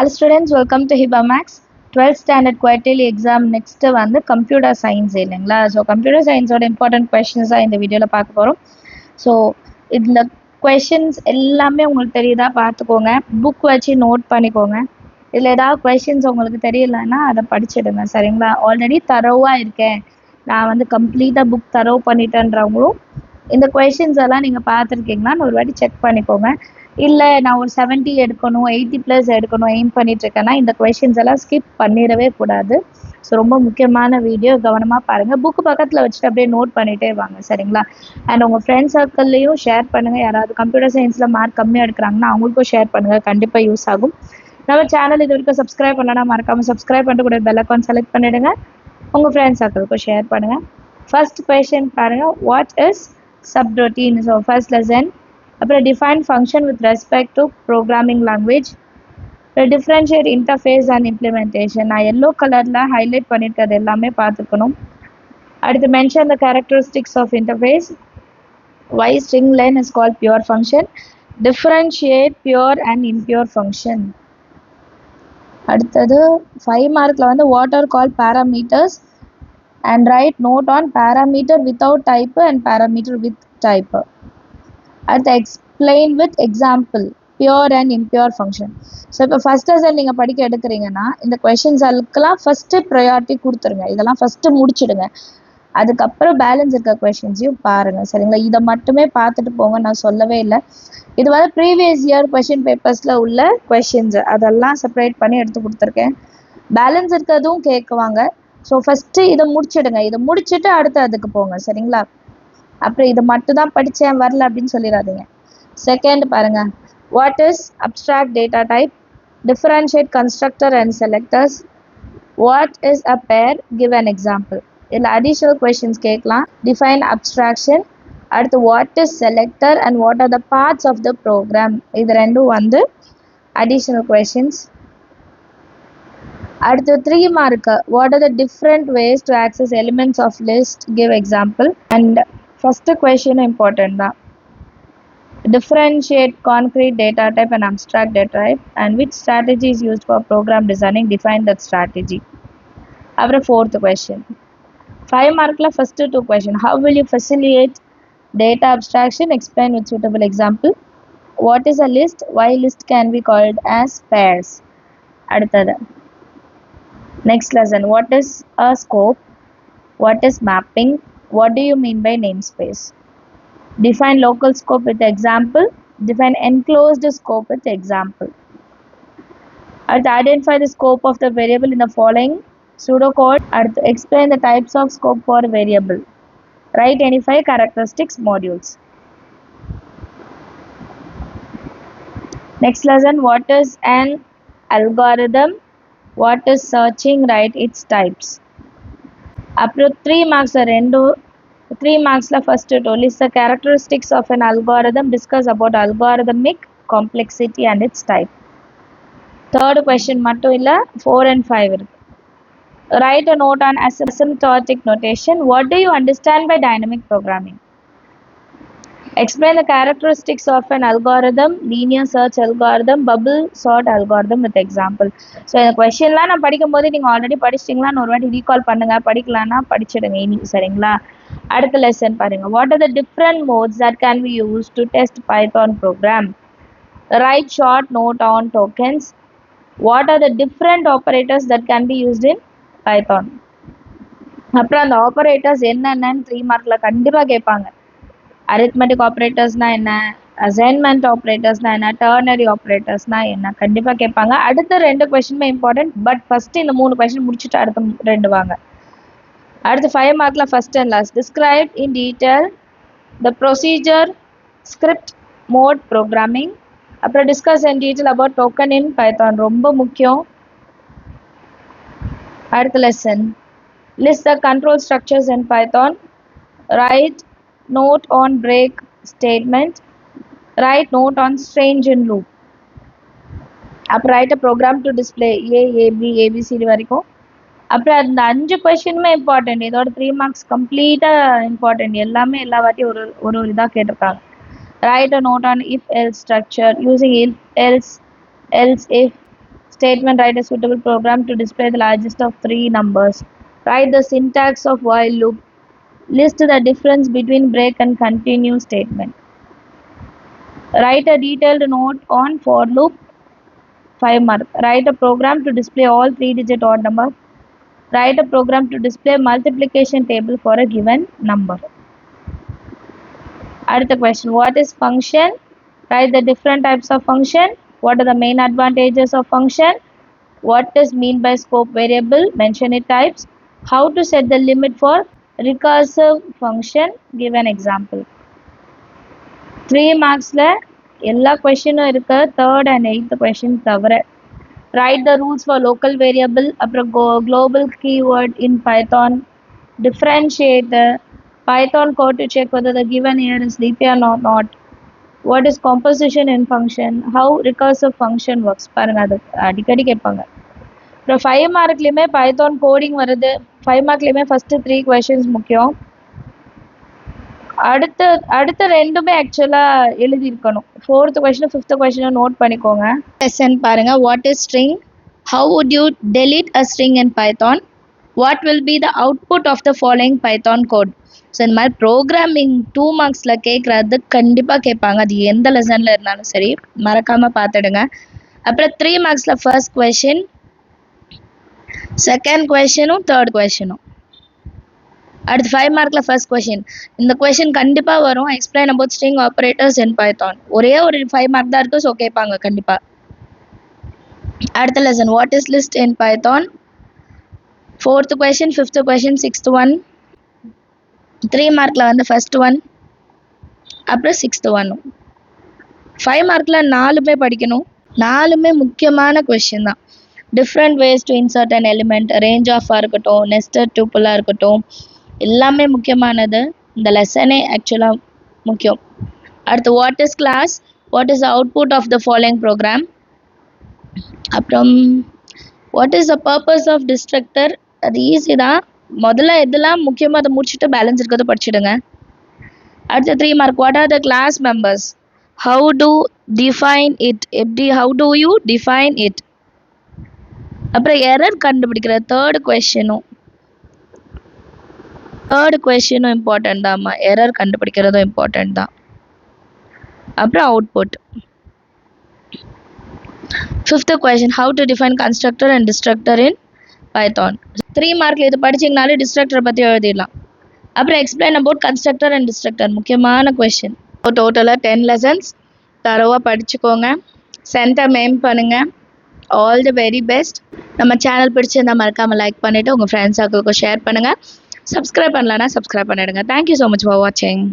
Hello students, welcome to HibaMax 12th standard quarterly exam. Next வந்து computer science இல்லைங்களா. So computer science ஓட important questions தான் இந்த வீடியோவில் பார்க்க போகிறோம். ஸோ இந்த questions எல்லாமே உங்களுக்கு தெரியுதா பார்த்துக்கோங்க, புக் வச்சு நோட் பண்ணிக்கோங்க. இதில் ஏதாவது questions உங்களுக்கு தெரியலைன்னா அதை படிச்சிடுங்க சரிங்களா. ஆல்ரெடி தரோவாக இருக்கேன், நான் வந்து கம்ப்ளீட்டாக புக் தரவு பண்ணிட்டேன்றவங்களும் இந்த questions எல்லாம் நீங்கள் பார்த்துருக்கீங்களான்னு ஒரு வாட்டி செக் பண்ணிக்கோங்க. இல்லை நான் ஒரு 70 எடுக்கணும், 80+ எடுக்கணும் எய்ம் பண்ணிட்டுருக்கேன்னா இந்த கொஷின்ஸ் எல்லாம் ஸ்கிப் பண்ணிடவே கூடாது. ஸோ ரொம்ப முக்கியமான வீடியோ, கவனமாக பாருங்கள். புக்கு பக்கத்தில் வச்சுட்டு அப்படியே நோட் பண்ணிகிட்டே வாங்க சரிங்களா. அண்ட் உங்கள் ஃப்ரெண்ட்ஸ் சர்க்கிள்லேயும் ஷேர் பண்ணுங்கள். யாராவது கம்ப்யூட்டர் சயின்ஸில் மார்க் கம்மியாக எடுக்கிறாங்கன்னா அவங்களுக்கும் ஷேர் பண்ணுங்கள், கண்டிப்பாக யூஸ் ஆகும். நம்ம சேனல் இது வரைக்கும் சப்ஸ்கிரைப் பண்ணலன்னா மறக்காமல் சப்ஸ்கிரைப் பண்ணிட்டு கூட பெல் ஐகான் செலக்ட் பண்ணிவிடுங்க. உங்கள் ஃப்ரெண்ட்ஸ் சர்க்கிளுக்கும் ஷேர் பண்ணுங்கள். ஃபர்ஸ்ட் கொஷின் பாருங்கள், what is subroutine? So first lesson. அப்புறம் define function with respect to programming language. Differentiate interface and implementation. நான் எல்லோ கலரில் ஹைலைட் பண்ணியிருக்கிறது எல்லாமே பார்த்துக்கணும். அடுத்து mention the characteristics of interface. Why string line is called pure function. Differentiate pure and impure function. அடுத்தது 5 மார்க்கில் வந்து what are called parameters and write note on parameter without type and parameter with type. அடுத்து explain with example pure and impure function. So இப்போ first lesson நீங்கள் படிக்க எடுக்கிறீங்கன்னா இந்த கொஷின்ஸுக்கெல்லாம் first priority கொடுத்துருங்க. இதெல்லாம் ஃபஸ்ட்டு முடிச்சிடுங்க, அதுக்கப்புறம் பேலன்ஸ் இருக்க கொஷின்ஸையும் பாருங்கள் சரிங்களா. இதை மட்டுமே பார்த்துட்டு போங்க, நான் சொல்லவே இல்லை. இது வந்து ப்ரீவியஸ் இயர் கொஷின் பேப்பர்ஸில் உள்ள கொஷின்ஸு, அதெல்லாம் செப்பரேட் பண்ணி எடுத்து கொடுத்துருக்கேன். பேலன்ஸ் இருக்கிறதும் கேட்குவாங்க. ஸோ ஃபஸ்ட்டு இதை முடிச்சிடுங்க, இதை முடிச்சுட்டு அடுத்து அதுக்கு போங்க சரிங்களா. அப்புறம் இதை மட்டும் தான் படித்தேன் வரல அப்படின்னு சொல்லிடாதீங்க. செகண்ட் பாருங்கள், what is abstract data type? Differentiate constructor and selectors. What is a pair? Give an example. இதில் அடிஷ்னல் கொஷின்ஸ் கேட்கலாம். Define abstraction. அடுத்து what is selector and what are the parts of the program. இது ரெண்டும் வந்து additional questions. அடுத்து 3 mark, what are the different ways to access elements of list? Give example. And first question important தான். Differentiate concrete data type and abstract data type, and which strategy is used for program designing? Define that strategy. After fourth question, 5 markla first 2 question. How will you facilitate data abstraction? Explain with suitable example. What is a list? Why list can be called as pairs? Adutha next lesson, what is a scope? What is mapping? What do you mean by namespace? Define local scope with example. Define enclosed scope with example. Identify the scope of the variable in the following pseudocode. Explain the types of scope for variable. Write any 5 characteristics modules. Next lesson, what is an algorithm? What is searching? Write its types. அப்புறம் 3 marks 3 marksல first 2 list the characteristics of an algorithm, discuss about algorithmic complexity and its type. Third question மட்டும் இல்லை, 4 and 5 இருக்கு. Write a note on asymptotic notation. What do you understand by dynamic programming? Explain the characteristics of an algorithm, linear search algorithm, bubble sort algorithm with example. So இந்த கொஷின்லாம் நான் படிக்கும்போது நீங்கள் already படிச்சிட்டிங்களான்னு ஒரு வாட்டி recall பண்ணுங்கள், படிக்கலான்னா படிச்சிடுங்க இனி சரிங்களா. அடுத்த லெசன் பாருங்கள், what are the different modes that can be use to test python program? Write short note on tokens. What are the different operators that can be used in python? அப்புறம் அந்த operators என்னென்னு 3 மார்க்கில் கண்டிப்பாக கேட்பாங்க. Arithmetic ஆப்ரேட்டர்ஸ்னால் என்ன, assignment ஆப்ரேட்டர்ஸ்னால் என்ன, ternary ஆப்ரேட்டர்ஸ்னால் என்ன, கண்டிப்பாக கேட்பாங்க. அடுத்த 2 கொஷினுமே இம்பார்ட்டன்ட், பட் ஃபஸ்ட்டு இந்த 3 கொஷின் முடிச்சுட்டு அடுத்த 2 வாங்க. அடுத்து 5 மார்க்கில் first and last, describe in detail the procedure script mode programming. அப்புறம் discuss in detail about token in python, ரொம்ப முக்கியம். அடுத்த lesson, list the control structures in python. Write note on break statement. Write note on strange in loop. அப்புறம் write a program to display a b abcd வரைக்கும். அப்புறம் அந்த 5 கொஷினுமே important. இதோட 3 marks கம்ப்ளீட்டாக important. எல்லாமே எல்லா வாட்டியும் ஒரு இதாக கேட்டிருக்காங்க. Write a note on if else structure using if else if statement, write a suitable program to display the largest of three numbers. Write the syntax of while loop. List the difference between break and continue statement. Write a detailed note on for loop, 5 mark. Write a program to display all 3-digit odd number. Write a program to display multiplication table for a given number. அடுத்த question, what is function? Write the different types of function. What are the main advantages of function? What is mean by scope variable? Mention its types. How to set the limit for recursive function? Give an example. 3 marksல எல்லா கொஸ்டினும் இருக்கு, 3rd and 8th question தவிர. Write the rules for local variable, அப்புறம் global keyword in Python. Differentiate the Python code to check whether the given year is leap year or not. What is composition in function? How recursive function works? பாருங்க, அது அடிக்கடி கேட்பாங்க. அப்புறம் 5 மார்க்லேயுமே Python coding வருது. 5 மார்க்லேயுமே first 3 questions முக்கியம். அடுத்த ரெண்டுமே ஆக்சுவலாக எழுதியிருக்கணும். 4th கொஷினும் 5th கொஷினும் நோட் பண்ணிக்கோங்க. லெசன் பாருங்க. What is string? How would you delete a string in python? What will be the output of the following python code? So இந்த மாதிரி ப்ரோக்ராமிங் 2 மார்க்ஸில் கேட்குறது கண்டிப்பாக கேட்பாங்க. அது எந்த லெசனில் இருந்தாலும் சரி, மறக்காமல் பார்த்துடுங்க. அப்புறம் 3 மார்க்ஸில் ஃபர்ஸ்ட் கொஷின், செகண்ட் கொஷினும், தேர்ட் கொஷினும். அடுத்து 5 மார்க்கில் ஃபர்ஸ்ட் கொஷின். இந்த கொஷின் கண்டிப்பாக வரும். Explain about string operators in Python. ஒரே ஒரு 5 மார்க் தான் இருக்குது, ஸோ கேட்பாங்க கண்டிப்பாக. அடுத்த lesson, what is list in Python? 4th question, 5th question, 6th one. 3 மார்க்கில் வந்து ஃபர்ஸ்ட் ஒன், அப்புறம் 6th ஒன்னும். 5 மார்க்கில் 4மே படிக்கணும். 4மே முக்கியமான கொஷின் தான். Different ways to insert an element, range ஆஃபாக இருக்கட்டும், நெஸ்டட் டூப்புளாக இருக்கட்டும், எல்லாமே முக்கியமானது. இந்த லெசனே ஆக்சுவலாக முக்கியம். அடுத்து what is class? What is output of the following program? அப்புறம் what is the purpose of destructor? அது ஈஸி தான். முதல்ல இதெல்லாம் முக்கியமாக அதை முடிச்சுட்டு பேலன்ஸ் இருக்கிறத படிச்சுடுங்க. அடுத்த 3 mark, what are the class members? How to define it? How to you define it? அப்புறம் எரர் கண்டுபிடிக்கிற தேர்ட் கொஷினும் இம்பார்ட்டன்ட் தான்மா. எரர் கண்டுபிடிக்கிறதும் இம்பார்ட்டன்ட் தான். அப்புறம் அவுட்புட். 5th கொஷின், how to define constructor and destructor in python. 3 மார்க்கில் இது படிச்சிங்கனாலே டிஸ்ட்ரக்டரை பற்றி எழுதிடலாம். அப்புறம் explain about constructor and destructor, முக்கியமான கொஷின். டோட்டலாக 10 லெசன்ஸ் தரவாக படிச்சுக்கோங்க. சென்டர் மெயின் பண்ணுங்கள். All the very best. நம்ம சேனல் பிடிச்சிருந்தா மறக்காமல் லைக் பண்ணிவிட்டு உங்கள் ஃப்ரெண்ட்ஸ் சர்க்கிளுக்கு ஷேர் பண்ணுங்கள். சப்ஸ்கிரைப் பண்ணலன்னா சப்ஸ்கிரைப் பண்ணிவிடுங்க. தேங்க்யூ ஸோ மச் ஃபார் வாட்சிங்.